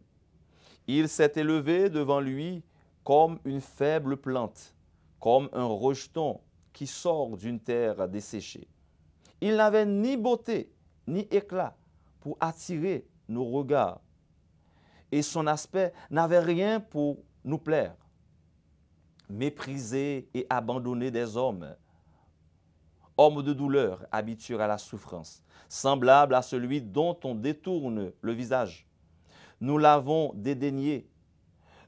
Il s'est élevé devant lui comme une faible plante, comme un rejeton qui sort d'une terre desséchée. Il n'avait ni beauté ni éclat pour attirer nos regards, et son aspect n'avait rien pour nous plaire. Méprisé et abandonné des hommes, homme de douleur, habitué à la souffrance, semblable à celui dont on détourne le visage. Nous l'avons dédaigné,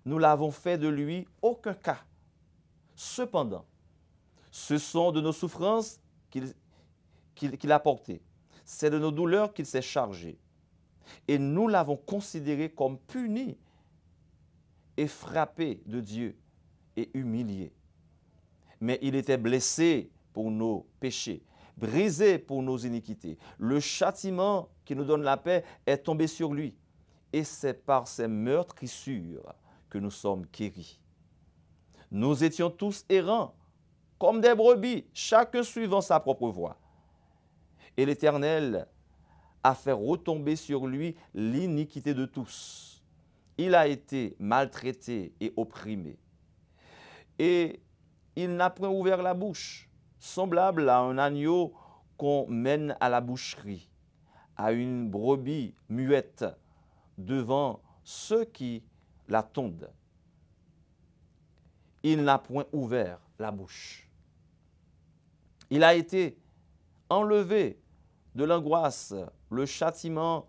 nous l'avons fait de lui aucun cas. Cependant, ce sont de nos souffrances qu'il a portées, c'est de nos douleurs qu'il s'est chargé. Et nous l'avons considéré comme puni et frappé de Dieu et humilié. Mais il était blessé pour nos péchés, brisé pour nos iniquités. Le châtiment qui nous donne la paix est tombé sur lui. Et c'est par ses meurtrissures que nous sommes guéris. Nous étions tous errants, comme des brebis, chacun suivant sa propre voie. Et l'Éternel a fait retomber sur lui l'iniquité de tous. Il a été maltraité et opprimé. Et il n'a point ouvert la bouche, semblable à un agneau qu'on mène à la boucherie, à une brebis muette devant ceux qui la tondent. Il n'a point ouvert la bouche. Il a été enlevé de l'angoisse, le châtiment,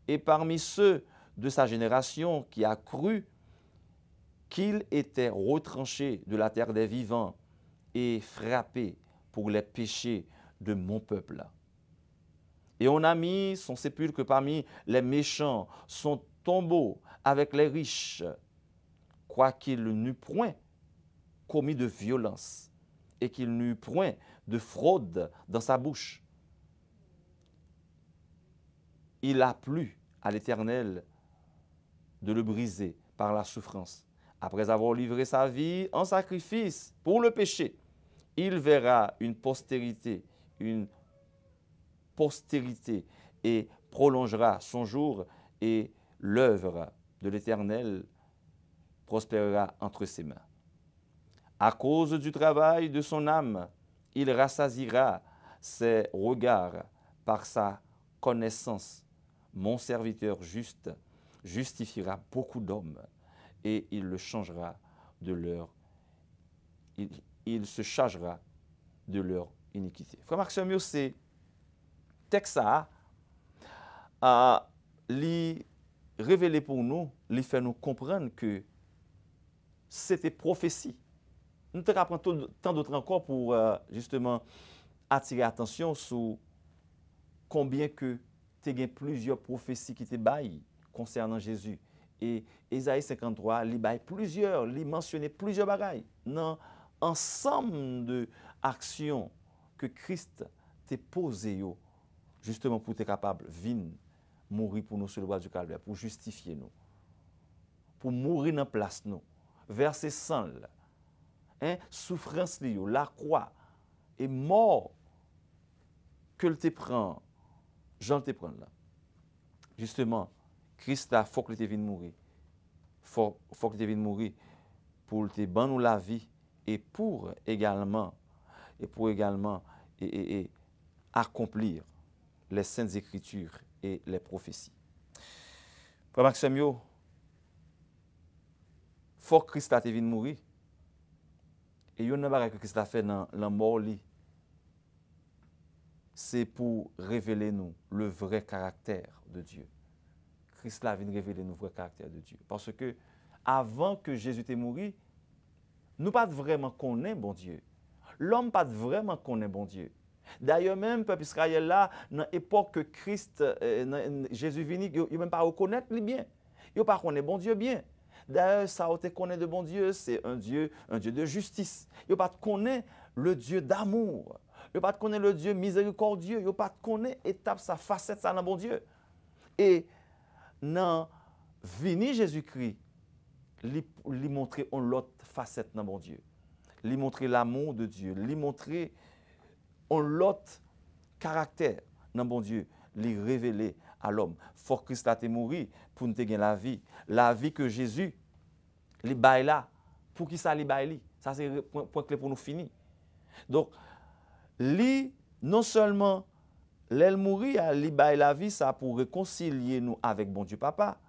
et parmi ceux de sa génération qui a cru qu'il était retranché de la terre des vivants et frappé pour les péchés de mon peuple. Et on a mis son sépulcre parmi les méchants, son tombeau avec les riches, quoiqu'il n'eût point commis de violence et qu'il n'eût point de fraude dans sa bouche. Il a plu à l'Éternel de le briser par la souffrance. Après avoir livré sa vie en sacrifice pour le péché, il verra une postérité et prolongera son jour, et l'œuvre de l'Éternel prospérera entre ses mains. À cause du travail de son âme, il rassasiera ses regards par sa connaissance. Mon serviteur juste justifiera beaucoup d'hommes et il le changera de leur il se chargera de leur iniquité. Frère Maxime, c'est texte a révélé pour nous, il fait nous comprendre que c'était prophétie. Nous te rappelons tant d'autres encore pour justement attirer l'attention sur combien que tu as plusieurs prophéties qui te baillent concernant Jésus. Et Ésaïe 53, il baille plusieurs, il mentionnait plusieurs bagailles dans ensemble d'actions que Christ t'a posées justement pour être capable de venir mourir pour nous sur le bois du calvaire, pour justifier nous, pour mourir dans place nous, verser sang hein, souffrance li yo, la croix et mort que le te prend, Jean te prend là. Justement, Christ a faut que te vienne mourir. Faut que te vienne mourir pour te ban nous la vie et pour également accomplir les saintes écritures et les prophéties. Frère Maxime, faut que Christ a te vienne mourir. Et yon nan bagay que Christ a fait dans la mort li, c'est pour révéler nous le vrai caractère de Dieu. Christ là vient révéler nous le vrai caractère de Dieu. Parce que avant que Jésus t'ait mouru, nous pas vraiment connaît bon Dieu. L'homme pas vraiment connaît bon Dieu. D'ailleurs même peuple Israël là, dans l'époque que Christ, Jésus vini, il même pas reconnaître lui bien. Il pas connaît bon Dieu bien. D'ailleurs, ça on te connaît de bon Dieu, c'est un Dieu de justice. Il pas connaît le Dieu d'amour. Il pas connaît le Dieu miséricordieux. Il pas connaît étape sa facette ça dans bon Dieu. Et dans vini Jésus-Christ, lui montrer une autre facette dans bon Dieu. Lui montrer l'amour de Dieu, lui montrer un autre caractère dans bon Dieu, lui révéler à l'homme. Faut que Christ a été mort pour nous gagner la vie que Jésus lui baille là. Pour qui ça lui baille? Ça c'est le point clé pour nous finir. Donc lui non seulement l'elle mourir, lui baille la vie ça pour réconcilier nous avec bon Dieu papa,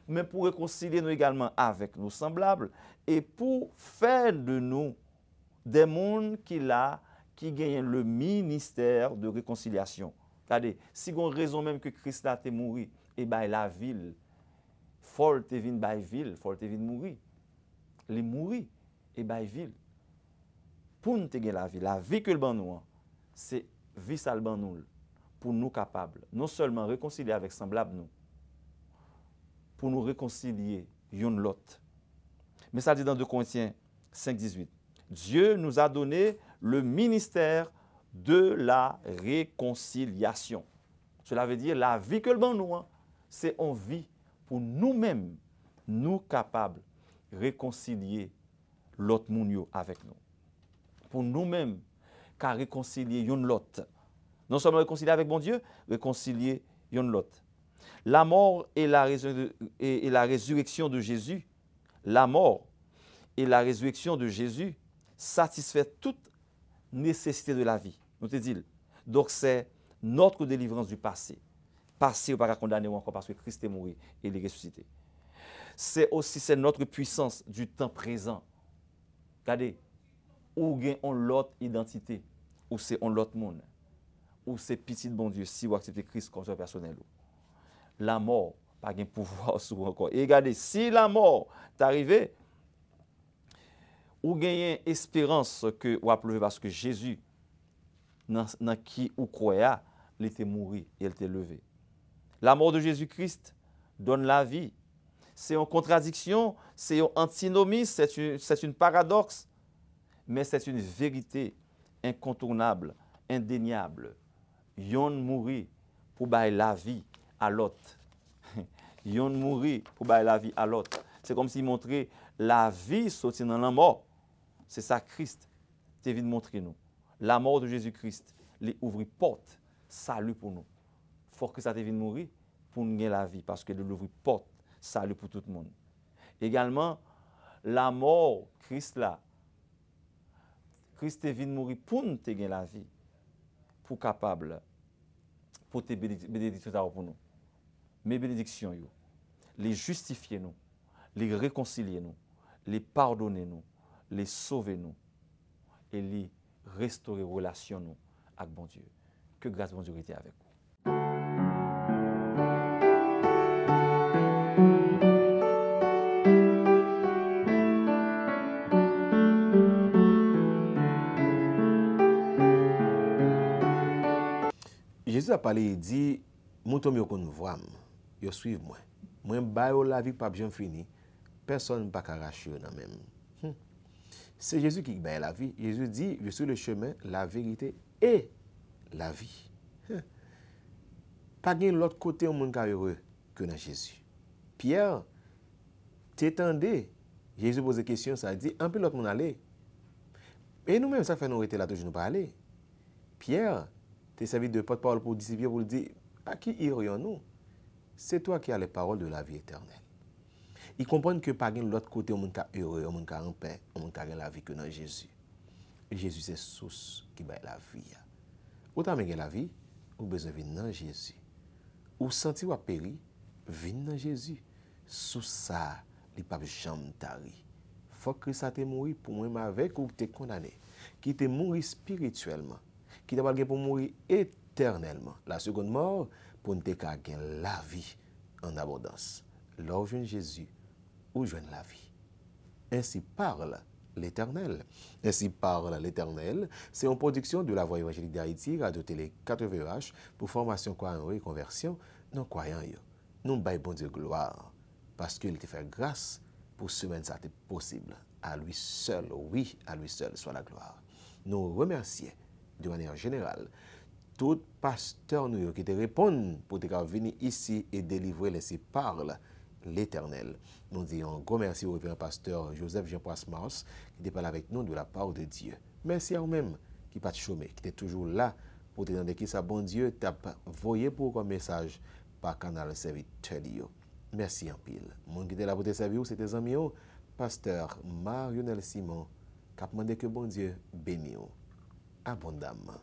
mais pour réconcilier nous également avec nos semblables et pour faire de nous des mondes qui gagnent le ministère de réconciliation. Regardez, si on raison même que Christ a été mort et ben la ville, faut te vinn bay ville, faut te vinn mourir. Les mourir et bay ville. Pour nous te gagner la vie que le ban nous, c'est vie ça le ban nous pour nous capables non seulement réconcilier avec semblable nous, pour nous réconcilier yon l'autre. Mais ça dit dans 2 Corinthiens 5:18. Dieu nous a donné le ministère de la réconciliation. Cela veut dire la vie que le ban nous, c'est une vie pour nous-mêmes, nous capables de réconcilier l'autre monde avec nous. Pour nous-mêmes, car réconcilier yon l'autre. Non seulement réconcilier avec bon Dieu, réconcilier yon l'autre. La mort et la résurrection de Jésus, la mort et la résurrection de Jésus satisfait toute nécessité de la vie. Nous te disons. Donc c'est notre délivrance du passé. Passé ou pas condamné ou encore parce que Christ est mort et il est ressuscité. C'est notre puissance du temps présent. Regardez, ou gain on l'autre identité, ou c'est on l'autre monde, ou c'est petit bon Dieu si vous acceptez Christ comme son personnel. La mort pas de pouvoir sur encore. Et regardez, si la mort est arrivée, ou gagnez espérance que ou appelé parce que Jésus dans qui ou croyait, il était mort et il était levé. La mort de Jésus-Christ donne la vie. C'est une contradiction, c'est une antinomie, c'est une paradoxe, mais c'est une vérité incontournable, indéniable. Yon mourir pour bailler la vie à l'autre. Yon mourir pour bailler la vie à l'autre. C'est comme s'il montrait la vie sortie dans la mort. C'est ça Christ te vient de montrer nous. La mort de Jésus-Christ, lui ouvre porte, salut pour nous. Faut que ça te vienne mourir pour nous gagner la vie parce que il ouvre porte, salut pour tout le monde. Également, la mort Christ là, Christ te vient mourir pour nous te gagner la vie, pour capable, pour te bénédictions pour nous. Mes bénédictions, yo, les justifier nous, les réconcilier nous, les pardonner nous, les sauver nous et les restaurer relation nous avec bon Dieu. Que grâce bon Dieu était avec vous. Jésus a parlé, il dit, mouton mieux qu'on voit, yo suivre moi. Moi bayo la vie pas bien fini, personne pas arracher dans même. C'est Jésus qui baille la vie. Jésus dit, je suis le chemin, la vérité et la vie. Pas de l'autre côté au monde heureux que dans Jésus. Pierre, t'étendais, Jésus pose des questions, ça dit, un peu l'autre monde allait. Et nous-mêmes, ça fait nous arrêter là, toujours nous parler. Pierre, tu es servi de porte-parole pour disciples pour dire, à qui irions-nous? C'est toi qui as les paroles de la vie éternelle. Ils comprennent que par l'autre côté, on est heureux, on est en paix, on est la vie que dans Jésus. Et Jésus, c'est source qui bat la vie. Autant que la vie, ou besoin de venir dans Jésus. Ou sentir ou périr, venir dans Jésus. Sous ça, il ne peut jamais tari. Faut que ça te mourir pour moi avec ou te condamné. Qui te mourir spirituellement. Qui te pas pour mourir éternellement. La seconde mort, pour ne te gagner la vie en abondance. Là, je Jésus, ou je la vie. Ainsi parle l'Éternel. Ainsi parle l'Éternel. C'est une production de la Voix évangélique d'Haïti, Radio Télé 80H, pour formation croyant et conversion, non croyant. Nous baillons bon Dieu gloire, parce qu'il te fait grâce pour semaine ça est possible. À lui seul, oui, à lui seul soit la gloire. Nous remercions de manière générale tout pasteur nous qui te répondent pour te venir ici et délivrer laisser parle l'Éternel. Nous disons un gros merci au révérend pasteur Joseph Jean-Paul Mars qui te parle avec nous de la part de Dieu. Merci à vous-même qui pas chômé, qui est toujours là pour te demander qui ça bon Dieu t'a envoyé pour un message par canal serviteur. Merci en pile. Mon qui était là pour te servir, c'était amis, pasteur Marionel Simon, qui a demandé que bon Dieu bénisse abondamment.